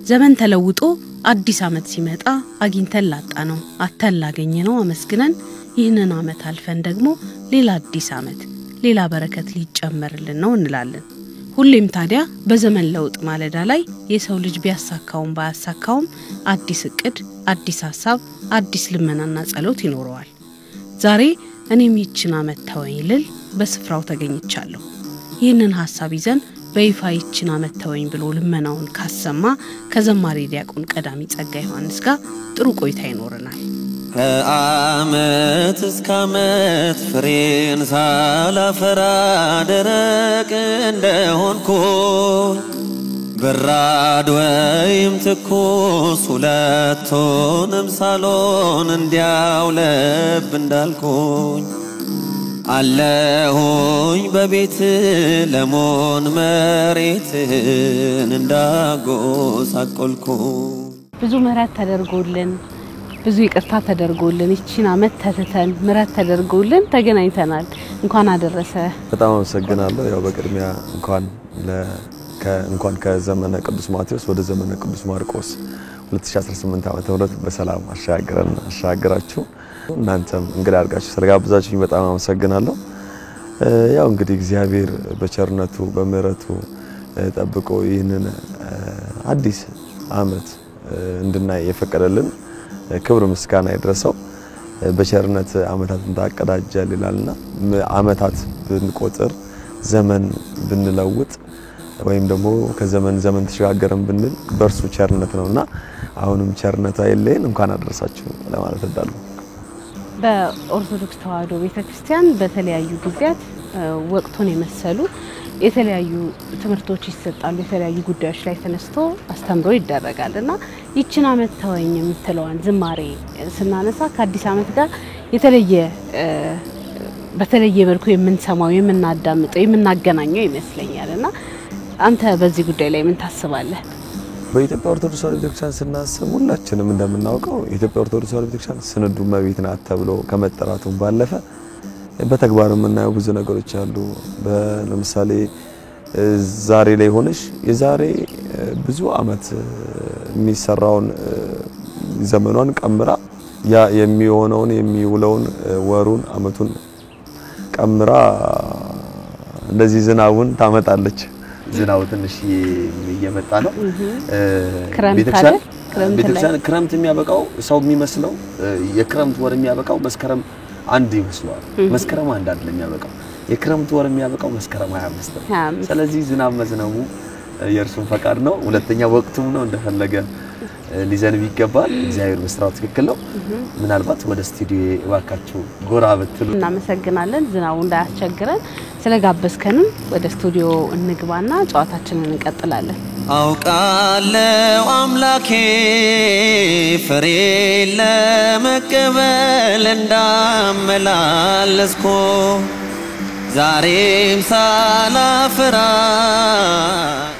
ዘመን ተለውጦ አዲስ አመት ሲመጣ አግኝተን ላጣነው አተን ላገኘነው አመስግነን ይህንን አመት አልፈን ደግሞ ሌላ አዲስ አመት ሌላ በረከት ሊጨመርልን ነው እንላለን። ሁሌም ታዲያ በዘመን ለውጥ ማለዳ ላይ የሰው ልጅ ቢያሳካውም ባያሳካውም አዲስ እቅድ፣ አዲስ ሐሳብ፣ አዲስ ልመናና ጸሎት ይኖረዋል። ዛሬ እኔም ይችን አመት ተወኝ ልል በስፍራው ተገኝቻለሁ። ይህንን ሐሳብ ይዘን በይፋ ይችን አመት ተወኝ ብሎ ልመናውን ካሰማ ከዘማሪ ዲያቆን ቀዳሚ ጸጋ ዮሐንስ ጋር ጥሩ ቆይታ ይኖረናል። ከአመት እስከ አመት ፍሬን ሳላፈራ ደረቅ እንደሆንኩ በራድ ወይም ትኩስ ሁለቱንም ሳሎን እንዲያው ለብ እንዳልኩኝ አለሁኝ በቤት ለሞን መሬትን እንዳጎሳቆልኩ ብዙ ምህረት ተደርጎልን ብዙ ይቅርታ ተደርጎልን ይቺን አመት ተተተን ምህረት ተደርጎልን ተገናኝተናል። እንኳን አደረሰ። በጣም አመሰግናለሁ። ያው በቅድሚያ እንኳን ከዘመነ ቅዱስ ማቴዎስ ወደ ዘመነ ቅዱስ ማርቆስ 2018 ዓመተ ምህረት በሰላም አሻገራችሁ። እናንተም እንግዳ አድርጋችሁ ስለጋበዛችሁኝ በጣም አመሰግናለሁ። ያው እንግዲህ እግዚአብሔር በቸርነቱ በምህረቱ ጠብቆ ይህንን አዲስ አመት እንድናይ የፈቀደልን ክብር ምስጋና ይድረሰው። በቸርነት አመታትን ታቀዳጃል ይላልና አመታት ብንቆጥር ዘመን ብንለውጥ ወይም ደግሞ ከዘመን ዘመን ተሻገረን ብንል በርሱ ቸርነት ነውና አሁንም ቸርነቱ አይለየን። እንኳን አደረሳችሁ ለማለት እወዳለሁ። በኦርቶዶክስ ተዋሕዶ ቤተክርስቲያን በተለያዩ ጊዜያት ወቅቱን የመሰሉ የተለያዩ ትምህርቶች ይሰጣሉ። የተለያዩ ጉዳዮች ላይ ተነስቶ አስተምሮ ይደረጋልና ይችን አመት ተወኝ የምትለዋን ዝማሬ ስናነሳ ከአዲስ አመት ጋር በተለየ መልኩ የምንሰማው የምናዳምጠው የምናገናኘው ይመስለኛልና አንተ በዚህ ጉዳይ ላይ ምን ታስባለህ? በኢትዮጵያ ኦርቶዶክስ ተዋሕዶ ቤተክርስቲያን ስናስብ ሁላችንም እንደምናውቀው ኢትዮጵያ ኦርቶዶክስ ተዋሕዶ ቤተክርስቲያን ስንዱ እመቤት ናት ተብሎ ከመጠራቱ ባለፈ በተግባር የምናየው ብዙ ነገሮች አሉ። ለምሳሌ ዛሬ ላይ ሆነሽ የዛሬ ብዙ አመት የሚሰራውን ዘመኗን ቀምራ ያ የሚሆነውን የሚውለውን ወሩን አመቱን ቀምራ እንደዚህ ዝናቡን ታመጣለች። ዝናቡ ትንሽ እየመጣ ነው። ቤተክርስቲያን ክረምት የሚያበቃው ሰው የሚመስለው የክረምት ወር የሚያበቃው መስከረም አንድ ይመስላል። መስከረም አንድ አይደለም የሚያበቃው የክረምት ወር የሚያበቃው መስከረም 25 ነው። ስለዚህ ዝናብ መዝነቡ የእርሱን ፈቃድ ነው። ሁለተኛ ወቅቱም ነው እንደፈለገ ሊዘንብ ይገባል። እግዚአብሔር በስራው ትክክል ነው። ምናልባት ወደ ስቱዲዮ እባካችሁ ጎራ ብትሉ እናመሰግናለን። ዝናቡ እንዳያስቸግረን ስለጋበዝከንም ወደ ስቱዲዮ እንግባና ጨዋታችንን እንቀጥላለን። አውቃለሁ አምላኬ ፍሬ ለመቀበል እንዳመላለስኩ ዛሬም ሳላፈራ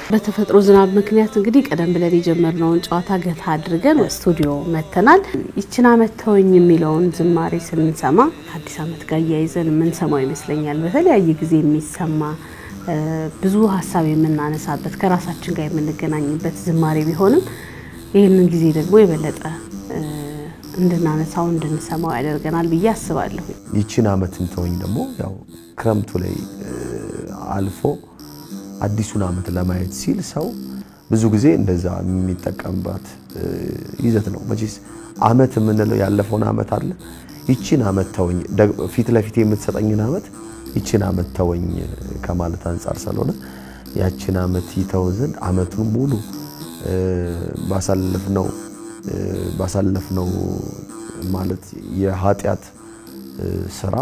በተፈጥሮ ዝናብ ምክንያት እንግዲህ ቀደም ብለን የጀመርነውን ጨዋታ ገታ አድርገን ስቱዲዮ መተናል። ይችን አመት ተወኝ የሚለውን ዝማሬ ስንሰማ አዲስ አመት ጋር ያይዘን የምንሰማው ይመስለኛል። በተለያየ ጊዜ የሚሰማ ብዙ ሐሳብ የምናነሳበት ከራሳችን ጋር የምንገናኝበት ዝማሬ ቢሆንም ይሄንን ጊዜ ደግሞ የበለጠ እንድናነሳው እንድንሰማው ያደርገናል ብዬ አስባለሁ። ይችን አመትን ተወኝ ደግሞ ያው ክረምቱ ላይ አልፎ አዲሱን አመት ለማየት ሲል ሰው ብዙ ጊዜ እንደዛ የሚጠቀምባት ይዘት ነው። መቼስ አመት የምንለው ያለፈውን አመት አለ ይችን አመት ተወኝ ፊት ለፊት የምትሰጠኝን አመት ይችን አመት ተወኝ ከማለት አንፃር ስለሆነ ያችን አመት ይተው ዘንድ አመቱን ሙሉ ባሳለፍነው ማለት የኃጢያት ስራ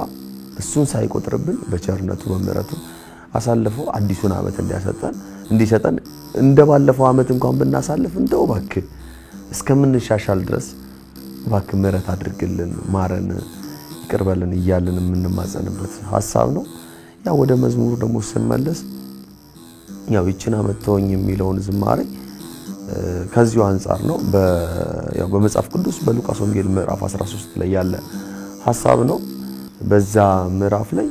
እሱን ሳይቆጥርብን በቸርነቱ በመረቱ አሳልፎ አዲሱን አመት እንዲሰጠን እንደባለፈው አመት እንኳን ብናሳልፍ እንደው ባክህ እስከምንሻሻል ድረስ ባክህ ምሕረት አድርግልን ማረን ይቅርበልን እያልን የምንማጸንበት ሐሳብ ነው። ያው ወደ መዝሙሩ ደግሞ ስንመለስ ያው ይችን አመት ተወኝ የሚለውን ዝማሬ ከዚሁ አንፃር ነው። ያው በመጽሐፍ ቅዱስ በሉቃስ ወንጌል ምዕራፍ 13 ላይ ያለ ሐሳብ ነው። በዛ ምዕራፍ ላይ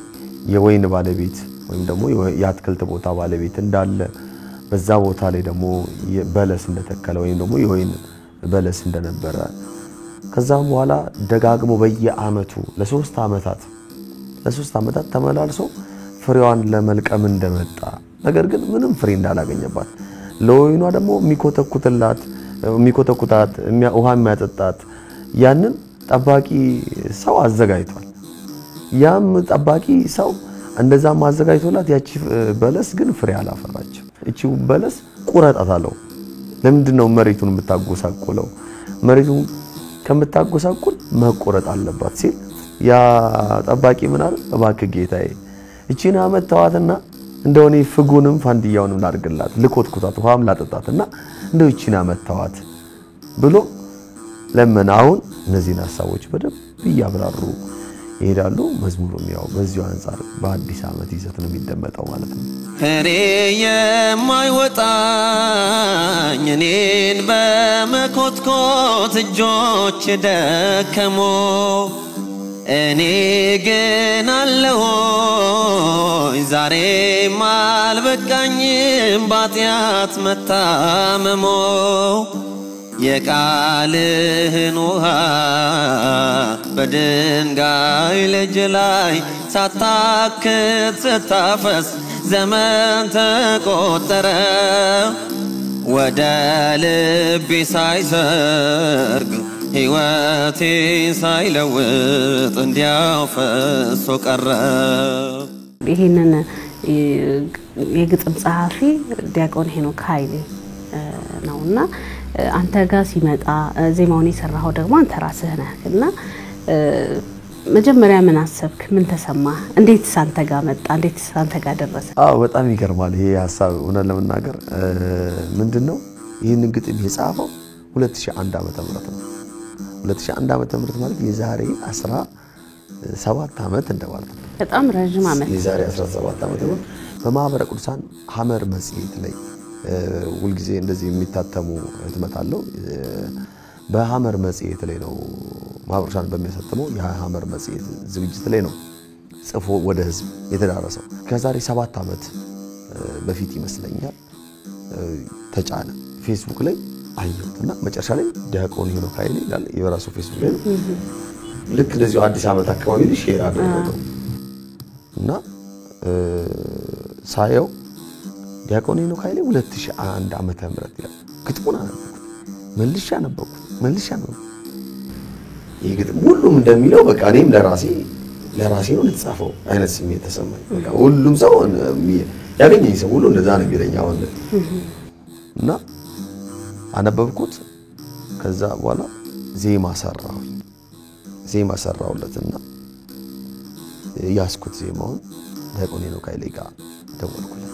የወይን ባለቤት ወይም ደግሞ የአትክልት ቦታ ባለቤት እንዳለ በዛ ቦታ ላይ ደግሞ በለስ እንደተከለ ወይም ደግሞ የወይን በለስ እንደነበረ ከዛም በኋላ ደጋግሞ በየአመቱ ለ3 አመታት ተመላልሶ ፍሬዋን ለመልቀም እንደመጣ ነገር ግን ምንም ፍሬ እንዳላገኘባት ለወይኗ ደግሞ የሚኮተኩታት ውሃ የሚያጠጣት ያንን ጠባቂ ሰው አዘጋጅቷል ያም ጠባቂ ሰው እንደዛ ማዘጋጅቶላት ያቺ በለስ ግን ፍሬ አላፈራችም እቺው በለስ ቁረጣታለው ለምንድነው መሬቱን የምታጎሳቆለው መሬቱን ከምታጎሳቆል መቆረጥ አለባት ሲል ያ ጠባቂ ምን አለ እባክህ ጌታዬ እቺን አመት ተዋትና እንደውኔ ፍጉንም ፋንዲያውንም ላድርግላት ልኮትኩታት ውሃም ላጠጣትና እንደው እቺን አመት ተዋት ብሎ ለመናውን እነዚህን ሐሳቦች በደንብ ያብራሩ ይሄዳሉ መዝሙሩም ያው በዚሁ አንፃር በአዲስ አመት ይዘት ነው የሚደመጠው ማለት ነው ፍሬ የማይወጣኝ እኔን በመኮትኮት እጆች ደከሞ እኔ ግን አለሁኝ ዛሬም አልበቃኝም ባጢአት መታመሞ የቃልህን ውሃ በድንጋይ ልጅ ላይ ሳታክት ስታፈስ ዘመን ተቆጠረ ወደ ልቤ ሳይሰርግ ሕይወቴ ሳይለውጥ እንዲያው ፈሶ ቀረ ይሄንን የግጥም ጸሐፊ ዲያቆን ሄኖክ ኃይሌ ነውና አንተ ጋር ሲመጣ ዜማውን የሰራው ደግሞ አንተ ራስህ ነህና መጀመሪያ ምን አሰብክ ምን ተሰማ እንዴት ሳንተ ጋር መጣ እንዴት ሳንተ ጋር ደረሰ በጣም ይገርማል ይሄ ሐሳብ ሆነ ለመናገር ምንድነው ይሄን ግጥም የጻፈው 2001 ዓመተ ምህረት ነው 2001 ዓመተ ምህረት ማለት የዛሬ 17 ዓመት እንደማለት ነው በጣም ረጅም ዓመት የዛሬ 17 ዓመት ነው በማህበረ ቅዱሳን ሐመር መጽሔት ላይ ሁሉ ጊዜ እንደዚህ የሚታተሙ ህትመት አለው በሐመር መጽሔት ላይ ነው ማህበረሰብ በሚያሳትመው የሐመር መጽሔት ዝግጅት ላይ ነው ጽፎ ወደ ህዝብ የተዳረሰው ከዛሬ 7 ዓመት በፊት ይመስለኛል ተጫነ ፌስቡክ ላይ አየሁትና መጨረሻ ላይ ዲያቆን ሄኖክ ኃይሌ ይላል የራሱ ፌስቡክ ላይ ልክ እንደዚህ አዲስ ዓመት አካባቢ ላይ ሼር አደረገው እና ሳየው ዲያቆን ሄኖክ ኃይሌ 2001 ዓመተ ምህረት ይላል ግጥሙን አነበብኩት መልሻ ነው ይግጥም ሁሉም እንደሚለው በቃ እኔም ለራሴ ነው ልጻፈው አይነት ስሜት ተሰማኝ በቃ ሁሉም ሰው ያገኘኝ ሰው ሁሉ እንደዛ ነው የሚለኛው እና አነበብኩት ከዛ በኋላ ዜማ ሰራውለትና ያስኩት ዜማውን ዲያቆን ሄኖክ ኃይሌ ጋር ደወልኩለት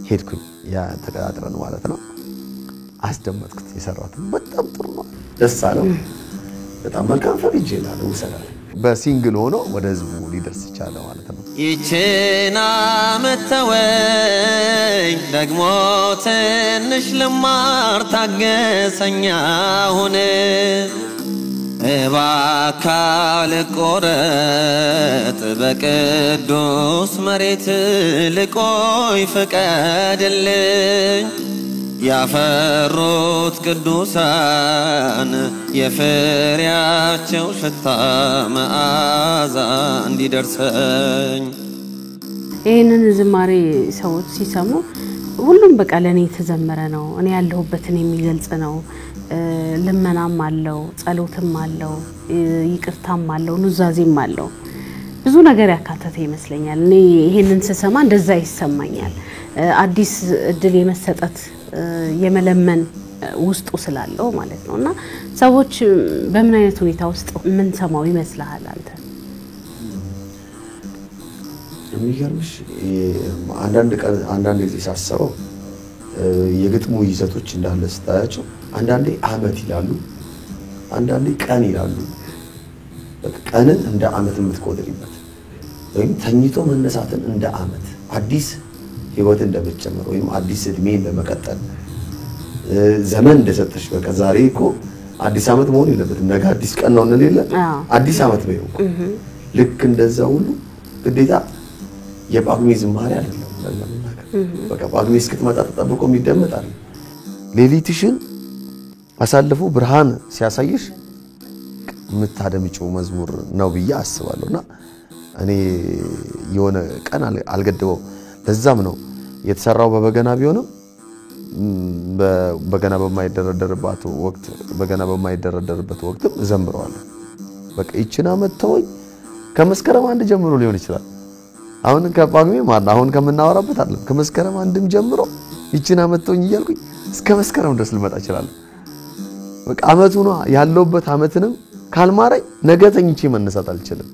ሄድኩኝ ያ ተቀጣጥረን ማለት ነው አስደመጥኩት የሰራሁት በጣም ጥሩ ነው ደስ አለው በጣም መልካም ፈቅጄ ነው ወሰዳለ በሲንግል ሆኖ ወደ ህዝቡ ሊደርስ ይቻላል ማለት ነው ይችና መተወኝ ደግሞ ትንሽ ልማር ታገሰኛ ሆነ እባካል ቆረጥ በቅዱስ መሬት ልቆይ ፍቀድልኝ ያፈሩት ቅዱሳን የፍሬያቸው ሽታ መዓዛ እንዲደርሰኝ ይሄንን ዝማሬ ሰዎች ሲሰሙ ሁሉም በቃ ለኔ ተዘመረ ነው እኔ ያለሁበትን የሚገልጽ ነው ልመናም አለው ጸሎትም አለው ይቅርታም አለው ኑዛዜም አለው ብዙ ነገር ያካተተ ይመስለኛል እኔ ይሄንን ስሰማ እንደዛ ይሰማኛል አዲስ እድል የመሰጠት የመለመን ውስጡ ስላለው ማለት ነውና ሰዎች በምን አይነት ሁኔታ ውስጥ ምን ሰማው ይመስልሃል አንተ የሚገርምሽ አንዳንድ ጊዜ ሳስበው የግጥሙ ይዘቶች እንዳለ ስታያቸው አንዳንዴ አመት ይላሉ አንዳንዴ ቀን ይላሉ ቀንን እንደ አመት የምትቆጥሪበት ወይም ተኝቶ መነሳትን እንደ አመት አዲስ ህይወት እንደመጨመር ወይም አዲስ እድሜ እንደመቀጠል ዘመን እንደሰጠሽ በቃ ዛሬ እኮ አዲስ አመት መሆን የለበትም ነገ አዲስ ቀን ነው እንለለ አዲስ አመት ነው ልክ እንደዛ ሁሉ ግዴታ የጳጉሜ ዝማሬ አይደለም በቃ ጳጉሜ እስክትመጣ ተጠብቆ የሚደመጣል ሌሊትሽን አሳልፎ ብርሃን ሲያሳይሽ የምታደምጪው መዝሙር ነው ብዬ አስባለሁና እኔ የሆነ ቀን አልገደበው ለዛም ነው የተሰራው በበገና ቢሆንም በበገና በማይደረደርበት ወቅት ዘምረዋለሁ በቃ ይችና መተወኝ ከመስከረም አንድ ጀምሮ ሊሆን ይችላል አሁን ከጳጉሜ ማለት አሁን ከምናወራበት አይደለም ከመስከረም አንድም ጀምሮ ይችና መተወኝ እያልኩኝ እስከ መስከረም ድረስ ልመጣ ይችላል በቃ አመቱ ነው ያለውበት አመትንም ካልማረኝ ነገ ተኝቼ መነሳት አልችልም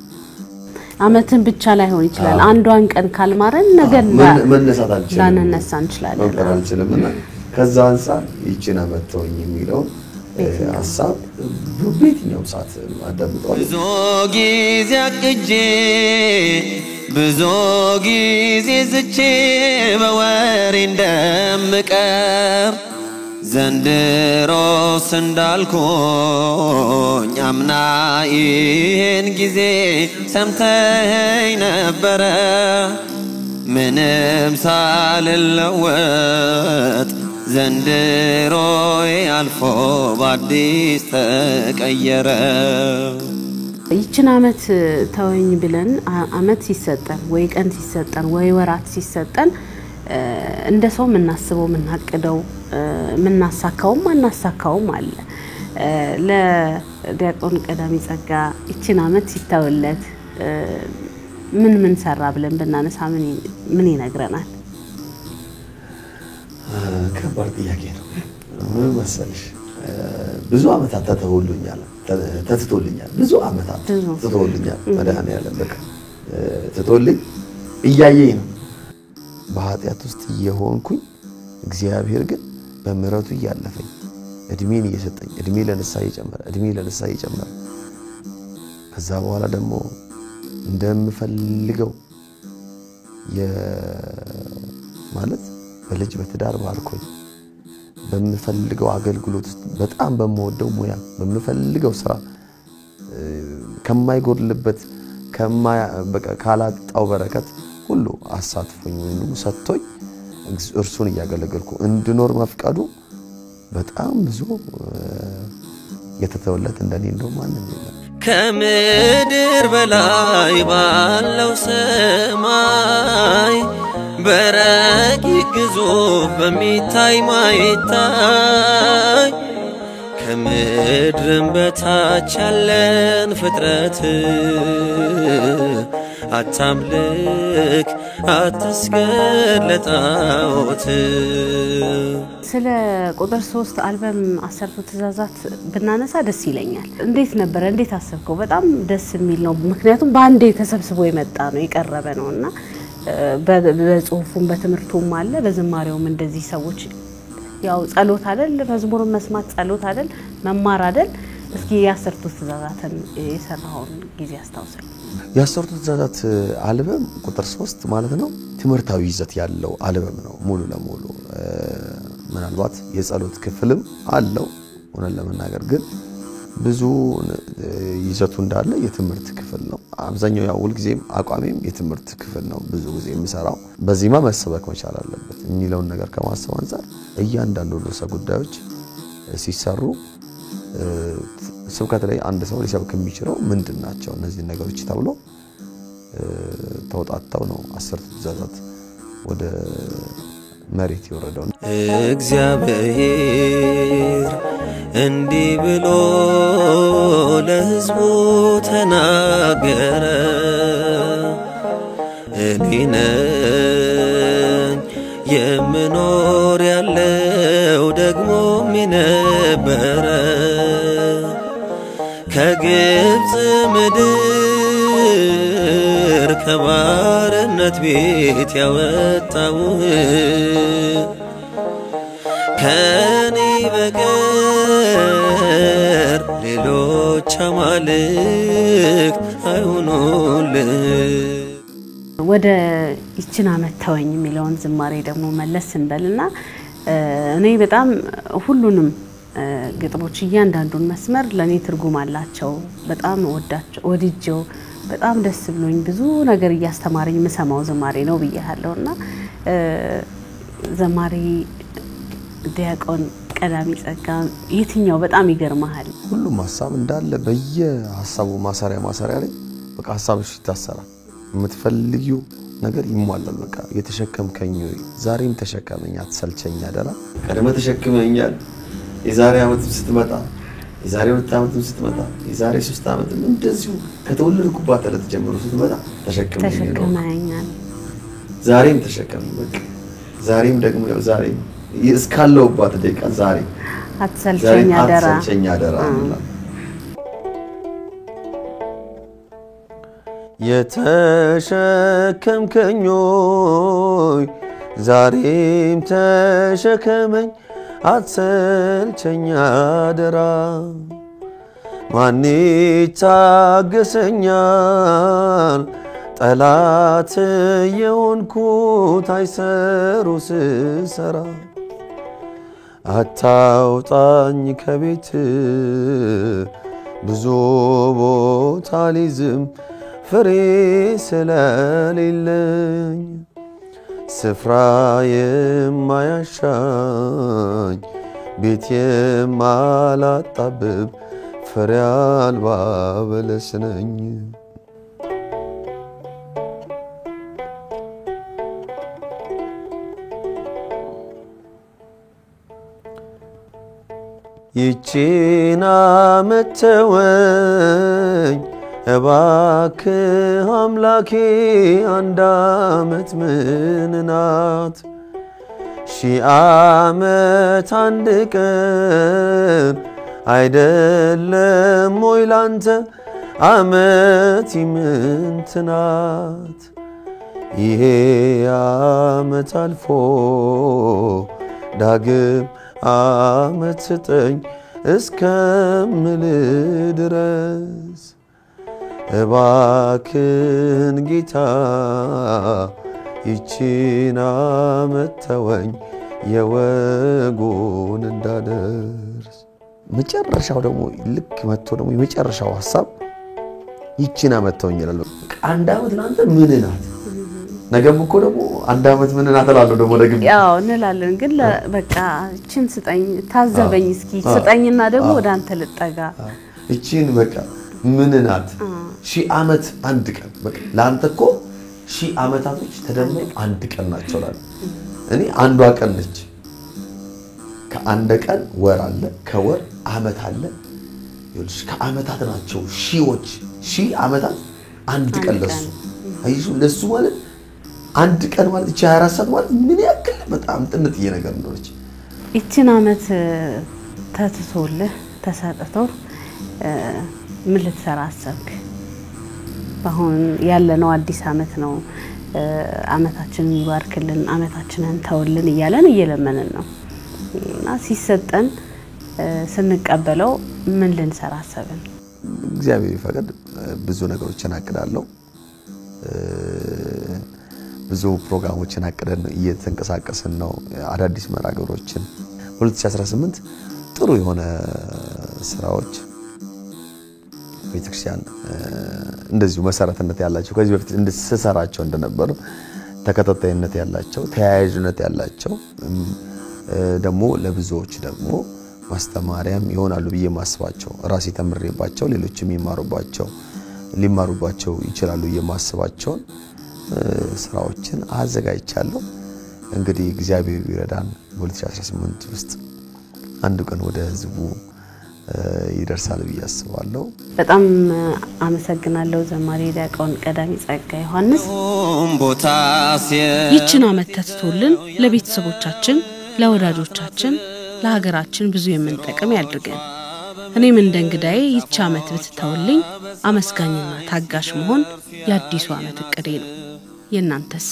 አመትን ብቻ ላይሆን ይችላል አንዷን ቀን ካልማረን ነገ መነሳት አልችልም ላንነሳ እንችላለን ከዛ አንፃር ይችና መተወኝ የሚለው ሐሳብ በየትኛው ሰዓት አዳምጠዋል ብዙ ጊዜ አቅጄ ብዙ ጊዜ ዝቼ በወሬ እንደምቀር ዘንድሮስ እንዳልኩኝ አምና ይህን ጊዜ ሰምተኸኝ ነበረ ምንም ሳልለወጥ ዘንድሮዬ አልፎ በአዲስ ተቀየረ ይችን አመት ተወኝ ብለን አመት ሲሰጠን ወይ ቀን ሲሰጠን ወይ ወራት ሲሰጠን እንደ ሰው ምናስበው ምናቅደው ምናሳካውም ማናሳካውም አለ ለዲያቆን ቀዳሚ ጸጋ ይችን አመት ሲተውለት ምን ሰራ ብለን በእናነሳ ምን ይነግረናል ከባድ ጥያቄ ነው ምን መሰለሽ ብዙ አመታት ተተውልኛል ብዙ አመታት ተተውልኛል መድኃኒዓለም በቃ ተተውልኝ እያየኝ ነው በኃጢአት ውስጥ እየሆንኩኝ እግዚአብሔር ግን በመረቱ ያለፈኝ እድሜን እየሰጠኝ እድሜ ለንስሐ እየጨመረ ከዛ በኋላ ደግሞ እንደምፈልገው ማለት በልጅ በትዳር ባርኮኝ በምፈልገው አገልግሎት በጣም በመወደው ሙያ በምፈልገው ስራ ከማይጎድልበት ካላጣው በረከት ሁሉ አሳትፎኝ ሁሉ ሰጥቶኝ እርሱን ያገለገልኩ እንድኖር መፍቀዱ በጣም ብዙ የተተወለት እንደኔ እንደው ማንንም የለም ከምድር በላይ ባለው ሰማይ በረቂቅ ግዙፍ በሚታይ ማይታይ ከምድርም በታች ያለን ፍጥረት አታምልክ አትስገድ ለጣዖት ስለ ቁጥር 3 አልበም 10 ትእዛዛት ብናነሳ ደስ ይለኛል እንዴት ነበር እንዴት አሰብከው በጣም ደስ የሚል ነው ምክንያቱም በአንዴ ተሰብስቦ የመጣ ነው የቀረበ ነውና በጽሁፉም በትምርቱም አለ በዝማሬውም እንደዚህ ሰዎች ያው ጸሎት አይደል መዝሙርን መስማት ጸሎት አይደል መማር አይደል እስኪ ያሰርቱ ትእዛዛትን የሰራውን ጊዜ አስታውሰኝ ያሰርቱ ትእዛዛት አልበም ቁጥር 3 ማለት ነው ትምርታዊ ይዘት ያለው አልበም ነው ሙሉ ለሙሉ ምናልባት የጸሎት ክፍልም አለው ሆነን ለመናገር ግን ብዙ ይዘቱ እንዳለ የትምርት ክፍል ነው አብዛኛው ያው ሁሉ ጊዜም አቋሜም የትምርት ክፍል ነው ብዙ ጊዜ የምሰራው በዚህማ መሰበክ መቻል አለበት የሚለውን ነገር ከማሰብ አንፃር እያንዳንዱ ርዕሰ ጉዳዮች ሲሰሩ ስብከት ላይ አንድ ሰው ሊሰብክ የሚችለው ምንድናቸው እነዚህ ነገሮች ተብሎ ተወጣጣው ነው 10 ትእዛዛት ወደ መሬት ይወረደው እግዚአብሔር እንዲህ ብሎ ለሕዝቡ ተናገረ እኔ ነኝ የምኖር ያለው ደግሞ የነበረ ከግብፅ ምድር ከባርነት ቤት ያወጣው ከኔ በቀር ሌሎች አማልክት አይሆኑልህ ወደ ይችን አመት ተወኝ የሚለውን ዝማሬ ደግሞ መለስ እንበልና እኔ በጣም ሁሉንም ግጥሞች እያንዳንዱን መስመር ለኔ ትርጉም አላቸው በጣም ወድጄው በጣም ደስ ብሎኝ ብዙ ነገር እያስተማረኝ መሰማው ዘማሪ ነው ብያለሁና ዘማሪ ዲያቆን ቀዳሚ ጸጋ የትኛው በጣም ይገርማል ሁሉም ሐሳብ እንዳለ በየሐሳቡ ማሰሪያ ላይ በቃ ሐሳብሽ ይታሰራል የምትፈልጊው ነገር ይሟላል በቃ የተሸከምከኝ ዛሬም ተሸከመኝ አትሰልቸኝ አደራ ቀደም ተሸክመኛል የዛሬ አመት ስትመጣ የዛሬ 2 አመት ስትመጣ የዛሬ 3 አመት እንደዚሁ ከተወለድኩባት ዕለት ጀምሮ ስትመጣ ተሸክመኛል ዛሬም ተሸከመኝ በቃ ዛሬም ደግሞ ዛሬም እስካለውባት ደቂቃ ዛሬ አትሰልቸኝ አደራ የተሸከምከኝ ዛሬም ተሸከመኝ አትሰልቸኝ አደራ ማን ይታገሰኛል ጠላት የሆንኩት አይሰሩ ስሰራ አታውጣኝ ከቤት ብዙ ቦታ ሊዝም ፍሬ ስለሌለኝ ስፍራ የማያሻኝ ቤት የማላጣብብ ፍሬ አልባ በለስ ነኝ ይቺን ዓመት ተወኝ እባክህ አምላኬ አንድ ዓመት ምን ናት ሺህ ዓመት አንድ ቀን አይደለም ወይ ላንተ ዓመት ምንት ናት ይሄ ዓመት አልፎ ዳግም ዓመት ስጠኝ እስከምል ድረስ እባክን ጌታ ይቺን ዓመት ተወኝ የወጉን እንዳደርስ መጨረሻው ደግሞ ልክ መጥቶ ደግሞ የመጨረሻው ሐሳብ ይቺን ዓመት ተወኝ ይላል አንድ ዓመት ላንተ ምን ናት ነገም እኮ ደግሞ አንድ ዓመት ምን ናት አላለው ደግሞ ደግም ያው እንላለን ግን በቃ እቺን ስጠኝ ታዘበኝ እስኪ ስጠኝና ደግሞ ወደ አንተ ልጠጋ እቺን በቃ ምን ናት ሺህ ዓመት አንድ ቀን በቃ ላንተ እኮ ሺህ ዓመታቶች ተደምረው አንድ ቀን ናቸው ላል እኔ አንዷ ቀን ነች ከአንድ ቀን ወር አለ ከወር ዓመት አለ ይልሽ ከዓመታት ናቸው ሺዎች ሺህ ዓመታት አንድ ቀን ለሱ አይሱ ለሱ ማለት አንድ ቀን ማለት 24 ሰዓት ማለት ምን ያክል በጣም ጥንጥዬ ነገር እንደሆነች እቺን ዓመት ተትቶልህ ተሰጥቶ ምን ልትሰራ አሰብክ አሁን ያለነው አዲስ ዓመት ነው ዓመታችንን ይባርክልን ዓመታችንን ተወልን ይያለን እየለመነን ነው እና ሲሰጠን ስንቀበለው ምን ልንሰራ አሰብን እግዚአብሔር ይፈቅድ ብዙ ነገሮችን አቅዳለሁ ብዙ ፕሮግራሞችን አቅደን እየተንቀሳቀስን ነው አዳዲስ መራገሮችን 2018 ጥሩ የሆነ ስራዎች ቤተክርስቲያን እንደዚሁ መሰረትነት ያላቸው ከዚህ በፊት እንደሰራቸው እንደነበሩ ተከታታይነት ያላቸው ተያያዥነት ያላቸው ደግሞ ለብዙዎች ደግሞ ማስተማሪያም ይሆናሉ ብዬ ማስባቸው ራሴ ተምሬባቸው ሌሎችም ሊማሩባቸው ይችላሉ የማስባቸው ስራዎችን አዘጋጅቻለሁ እንግዲህ እግዚአብሔር ይረዳን 2018 ውስጥ አንድ ቀን ወደ ህዝቡ ይደርሳል ብዬ አስባለሁ በጣም አመሰግናለሁ ዘማሪ ዲያቆን ቀዳሚ ጸጋ ዮሐንስ ይቺን ዓመት ተትቶልን ለቤተሰቦቻችን ለወዳጆቻችን ለሀገራችን ብዙ የምንጠቀም ያድርገን እኔም እንደ እንግዳዬ ይቺ ዓመት ብትተውልኝ አመስጋኝና ታጋሽ መሆን የአዲሱ ዓመት እቅዴ ነው የናንተስ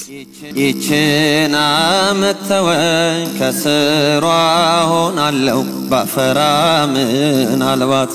ይቺን ዓመት ተወኝ ከስሯ ሆናለሁ ባፈራ ምናልባት